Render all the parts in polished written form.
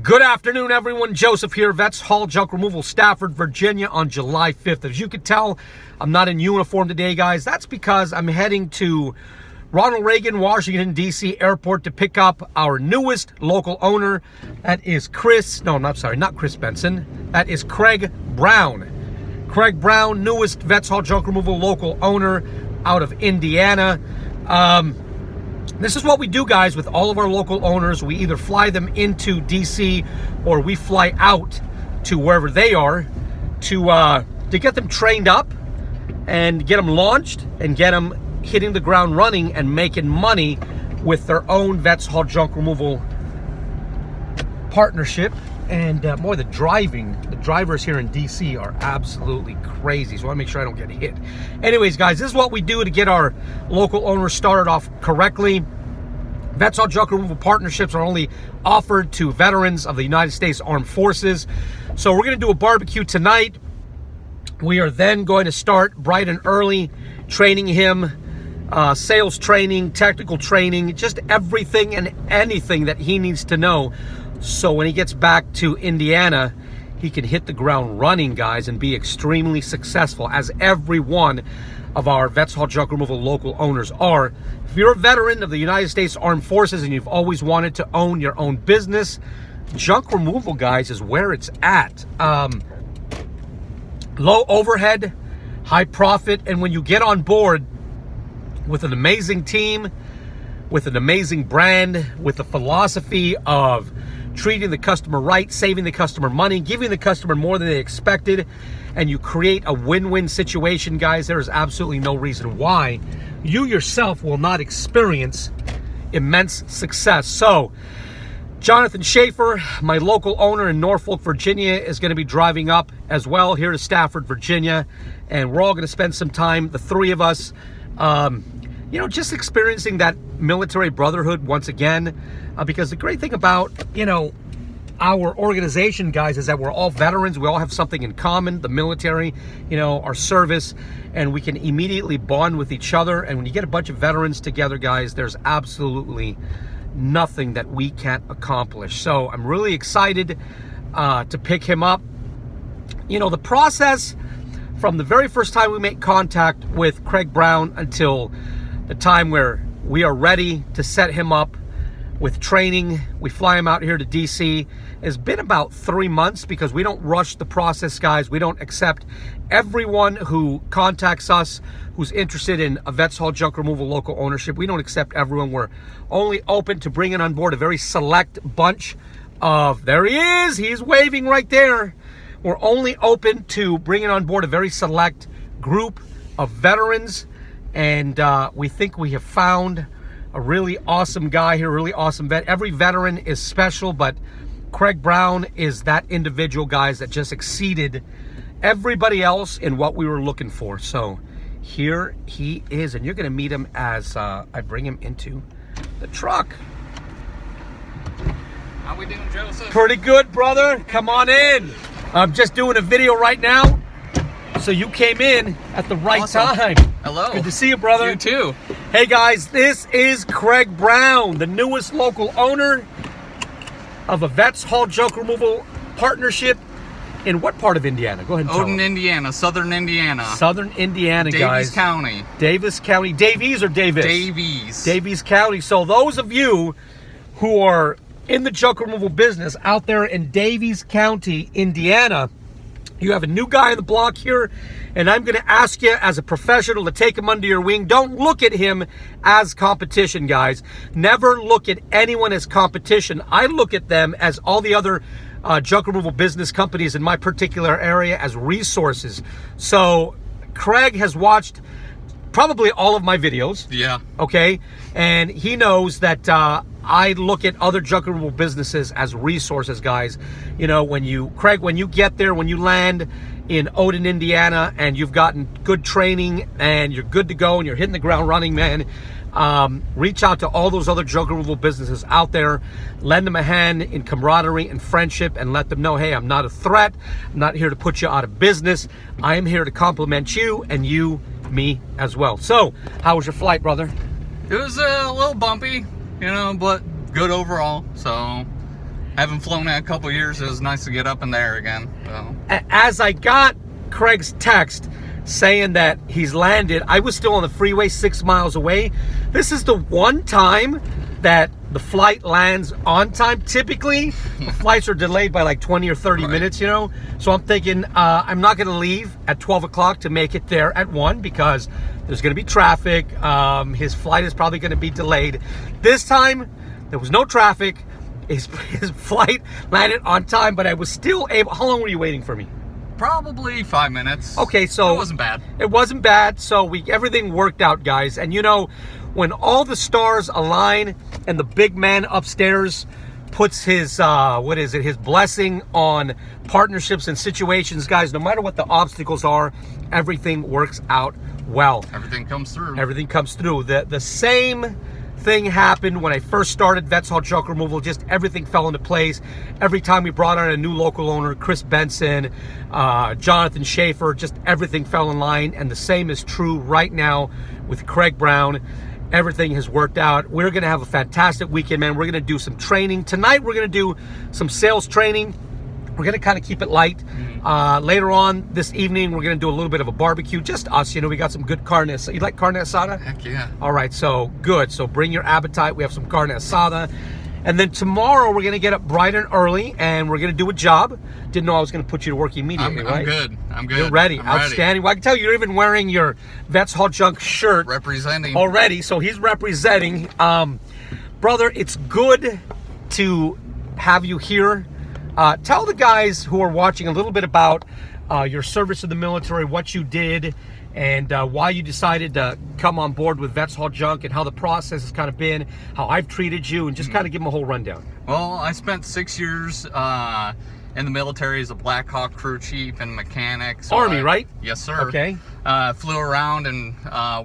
Good afternoon, everyone. Joseph here, Vets Haul Junk Removal, Stafford, Virginia, on July 5th. As you can tell, I'm not in uniform today, guys. That's because I'm heading to Ronald Reagan, Washington, D.C. airport to pick up our newest local owner. That is not Chris Benson. That is Craig Brown. Craig Brown, newest Vets Haul Junk Removal local owner out of Indiana. This is what we do, guys, with all of our local owners. We either fly them into DC or we fly out to wherever they are to get them trained up and get them launched and get them hitting the ground running and making money with their own Vets Haul Junk Removal partnership. And boy, the drivers here in DC are absolutely crazy, so I want to make sure I don't get hit. Anyways, guys, this is what we do to get our local owners started off correctly. Vets Haul Junk Removal partnerships are only offered to veterans of the United States Armed Forces. So we're going to do a barbecue tonight. We are then going to start bright and early training him, sales training, technical training, just everything and anything that he needs to know. So when he gets back to Indiana, he can hit the ground running, guys, and be extremely successful, as every one of our Vets Haul Junk Removal local owners are. If you're a veteran of the United States Armed Forces and you've always wanted to own your own business, junk removal, guys, is where it's at. Low overhead, high profit, and when you get on board with an amazing team, with an amazing brand, with a philosophy of treating the customer right, saving the customer money, giving the customer more than they expected, and you create a win-win situation, guys, there is absolutely no reason why you yourself will not experience immense success. So, Jonathan Schaefer, my local owner in Norfolk, Virginia, is going to be driving up as well here to Stafford, Virginia, and we're all going to spend some time, the three of us, just experiencing that military brotherhood once again, because the great thing about, our organization, guys, is that we're all veterans. We all have something in common, the military, our service, and we can immediately bond with each other. And when you get a bunch of veterans together, guys, there's absolutely nothing that we can't accomplish. So I'm really excited to pick him up. The process from the very first time we make contact with Craig Brown until the time where we are ready to set him up with training, we fly him out here to DC, has been about 3 months, because we don't rush the process, guys. We don't accept everyone who contacts us who's interested in a Vets Haul Junk Removal local ownership. We don't accept everyone. We're only open to bringing on board a very select bunch of, there he is, he's waving right there. We're only open to bringing on board a very select group of veterans. And we think we have found a really awesome guy here, a really awesome vet. Every veteran is special, but Craig Brown is that individual, guys, that just exceeded everybody else in what we were looking for. So here he is, and you're going to meet him as I bring him into the truck. How we doing, Joseph? Pretty good, brother. Come on in. I'm just doing a video right now, so you came in at the right time. Hello. Good to see you, brother. You too. Hey, guys, this is Craig Brown, the newest local owner of a Vets Haul Junk Removal partnership in what part of Indiana? Go ahead and tell Odin, them. Indiana, Southern Indiana. Southern Indiana, guys. Davies County. Davis County. Davies or Davis? Davies. Davies County. So those of you who are in the junk removal business out there in Davies County, Indiana, you have a new guy on the block here, and I'm going to ask you as a professional to take him under your wing. Don't look at him as competition, guys. Never look at anyone as competition. I look at them, as all the other junk removal business companies in my particular area, as resources. So Craig has watched probably all of my videos. Yeah. Okay? And he knows that I look at other junk removal businesses as resources, guys. Craig, when you get there, when you land in Odin, Indiana, and you've gotten good training and you're good to go and you're hitting the ground running, man, reach out to all those other junk removal businesses out there, lend them a hand in camaraderie and friendship, and let them know, hey, I'm not a threat. I'm not here to put you out of business. I am here to compliment you, and you me as well. So, how was your flight, brother? It was a little bumpy, but good overall. So Haven't flown in a couple years. It was nice to get up in the air again. So. As I got Craig's text saying that he's landed, I was still on the freeway 6 miles away. This is the one time that the flight lands on time. Typically, the flights are delayed by like 20 or 30 minutes, you know? So I'm thinking I'm not going to leave at 12 o'clock to make it there at 1 because there's going to be traffic. His flight is probably going to be delayed. This time, there was no traffic. His flight landed on time, but I was still able... How long were you waiting for me? Probably 5 minutes. Okay, so... It wasn't bad. It wasn't bad, so everything worked out, guys. And you know, when all the stars align and the big man upstairs puts his, his blessing on partnerships and situations, guys, no matter what the obstacles are, everything works out well. Everything comes through. Everything comes through. The same thing happened when I first started Vets Haul Junk Removal. Just everything fell into place. Every time we brought on a new local owner, Chris Benson, Jonathan Schaefer, just everything fell in line. And the same is true right now with Craig Brown. Everything has worked out. We're going to have a fantastic weekend, man. We're going to do some training. Tonight, we're going to do some sales training. We're going to kind of keep it light. Later on this evening, we're going to do a little bit of a barbecue. Just us, you know, we got some good carne asada. You like carne asada? Heck yeah. All right, so good. So bring your appetite. We have some carne asada. And then tomorrow, we're going to get up bright and early, and we're going to do a job. Didn't know I was going to put you to work immediately, right? I'm good. I'm good. You're ready. I'm Outstanding. ready. Well, I can tell you're even wearing your Vets Haul Junk shirt. Representing. Already, so he's representing. Brother, it's good to have you here. Tell the guys who are watching a little bit about your service in the military, what you did, and why you decided to come on board with Vets Haul Junk, and how the process has kind of been, how I've treated you, and just kind of give them a whole rundown. Well, I spent 6 years in the military as a Black Hawk crew chief and mechanic. So Army, right? Yes, sir. Okay. Flew around and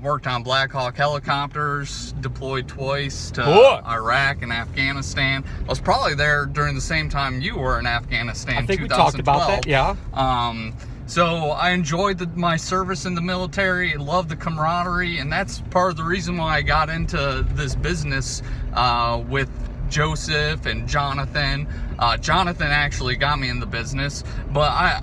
worked on Black Hawk helicopters, deployed twice to Cool. Iraq and Afghanistan. I was probably there during the same time you were in Afghanistan. I think we 2012. talked about that, yeah. So I enjoyed my service in the military, loved the camaraderie, and that's part of the reason why I got into this business with Joseph and Jonathan. Jonathan actually got me in the business, but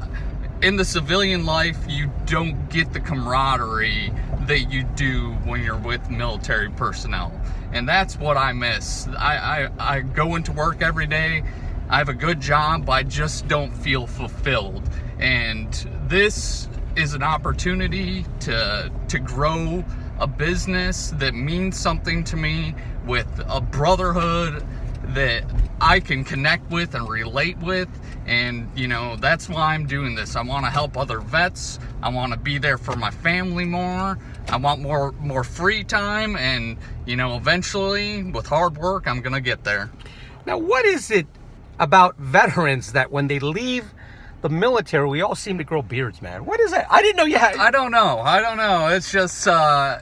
in the civilian life, you don't get the camaraderie that you do when you're with military personnel. And that's what I miss. I go into work every day. I have a good job, but I just don't feel fulfilled. And this is an opportunity to grow a business that means something to me, with a brotherhood that I can connect with and relate with. And you know, that's why I'm doing this. I want to help other vets. I want to be there for my family more. I want more free time, and you know, eventually with hard work, I'm gonna get there. Now, what is it about veterans that when they leave the military, we all seem to grow beards, man? What is that? I didn't know you had... I don't know. It's just, it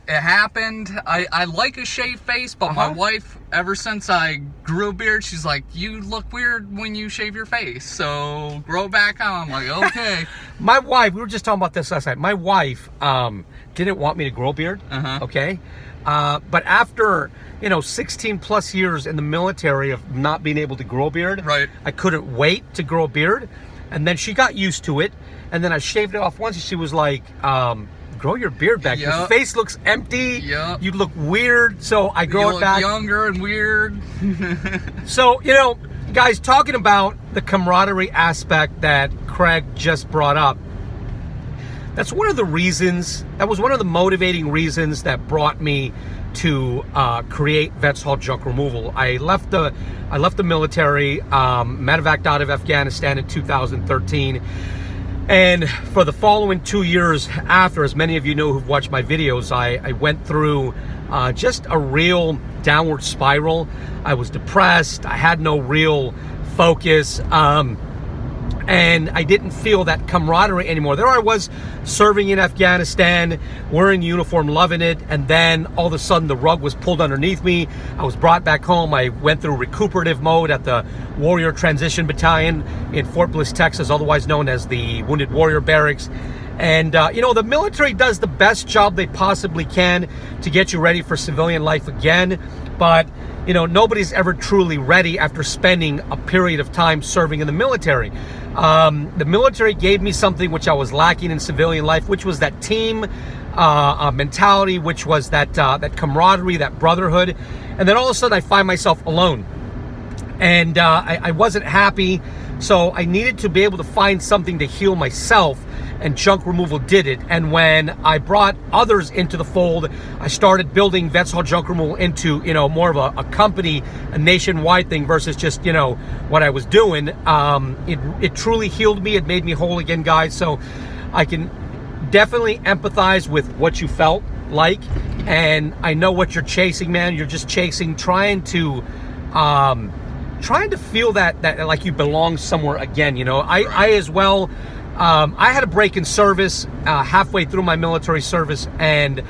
happened. I like a shaved face, but my wife, ever since I grew a beard, she's like, you look weird when you shave your face, so grow back on. I'm like, okay. My wife, we were just talking about this last night. My wife didn't want me to grow a beard, okay? But after, 16 plus years in the military of not being able to grow a beard, Right. I couldn't wait to grow a beard. And then she got used to it. And then I shaved it off once, and she was like, grow your beard back. Yep. Your face looks empty. Yep. You look weird. So I grow You it back. look younger and weird. So, guys, talking about the camaraderie aspect that Craig just brought up, that was one of the motivating reasons that brought me to create Vets Haul Junk Removal. I left the military, medevaced out of Afghanistan in 2013. And for the following 2 years after, as many of you know who've watched my videos, I went through just a real downward spiral. I was depressed. I had no real focus. And I didn't feel that camaraderie anymore. There I was serving in Afghanistan, wearing uniform, loving it, and then all of a sudden the rug was pulled underneath me. I was brought back home. I went through recuperative mode at the Warrior Transition Battalion in Fort Bliss, Texas, otherwise known as the Wounded Warrior Barracks. And, the military does the best job they possibly can to get you ready for civilian life again. But, you know, nobody's ever truly ready after spending a period of time serving in the military. The military gave me something which I was lacking in civilian life, which was that team mentality, which was that camaraderie, that brotherhood. And then all of a sudden I find myself alone. And I wasn't happy, so I needed to be able to find something to heal myself, and junk removal did it. And when I brought others into the fold, I started building Vets Hall Junk Removal into, you know, more of a company, a nationwide thing versus just, you know, what I was doing. It truly healed me. It made me whole again, guys. So I can definitely empathize with what you felt like, and I know what you're chasing, man. You're just chasing, trying to feel that like you belong somewhere again. You know, I as well, I had a break in service halfway through my military service, and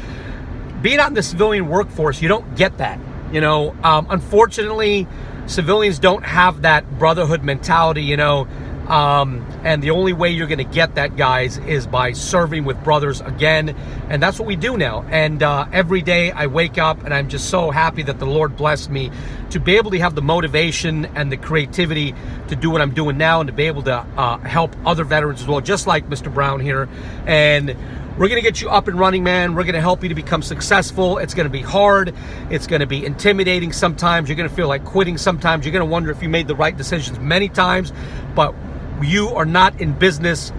being out in the civilian workforce, you don't get that. You know, unfortunately, civilians don't have that brotherhood mentality, you know, and the only way you're going to get that, guys, is by serving with brothers again. And that's what we do now. And every day I wake up and I'm just so happy that the Lord blessed me to be able to have the motivation and the creativity to do what I'm doing now, and to be able to help other veterans as well, just like Mr. Brown here. And we're going to get you up and running, man. We're going to help you to become successful. It's going to be hard. It's going to be intimidating sometimes. You're going to feel like quitting sometimes. You're going to wonder if you made the right decisions many times. But you are not in business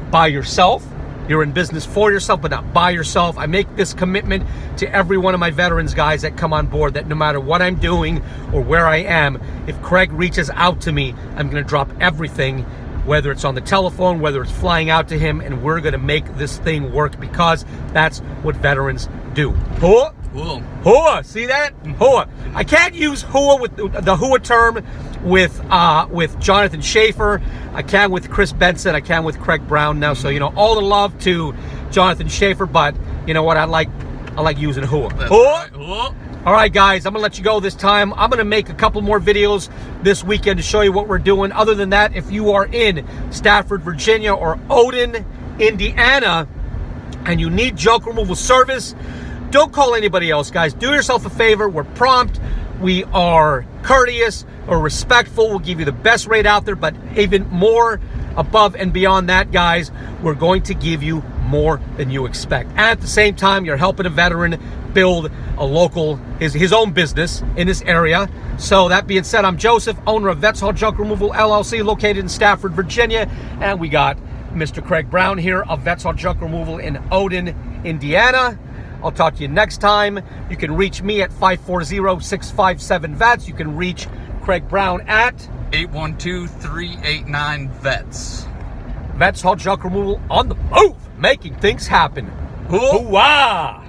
by yourself. You're in business for yourself, but not by yourself. I make this commitment to every one of my veterans, guys, that come on board, that no matter what I'm doing or where I am, if Craig reaches out to me, I'm going to drop everything, whether it's on the telephone, whether it's flying out to him, and we're going to make this thing work, because that's what veterans do. Hua. Hua. See that? Hua. I can't use hua with the hua term with Jonathan Schaefer. I can with Chris Benson. I can with Craig Brown now. So, you know, all the love to Jonathan Schaefer, but you know what? I like using hua. Hua. Right. Hua. All right, guys, I'm going to let you go this time. I'm going to make a couple more videos this weekend to show you what we're doing. Other than that, if you are in Stafford, Virginia, or Odin, Indiana, and you need junk removal service, don't call anybody else, guys. Do yourself a favor. We're prompt. We are courteous or respectful. We'll give you the best rate out there, but even more above and beyond that, guys, we're going to give you more than you expect. And at the same time, you're helping a veteran build a local, his own business in this area. So that being said, I'm Joseph, owner of Vets Hall Junk Removal LLC, located in Stafford, Virginia, and we got Mr. Craig Brown here of Vets Hall Junk Removal in Odin, Indiana. I'll talk to you next time. You can reach me at 540-657-VETS. You can reach Craig Brown at 812-389-VETS. Vets Hall Junk Removal on the move, making things happen. Hoo-wah!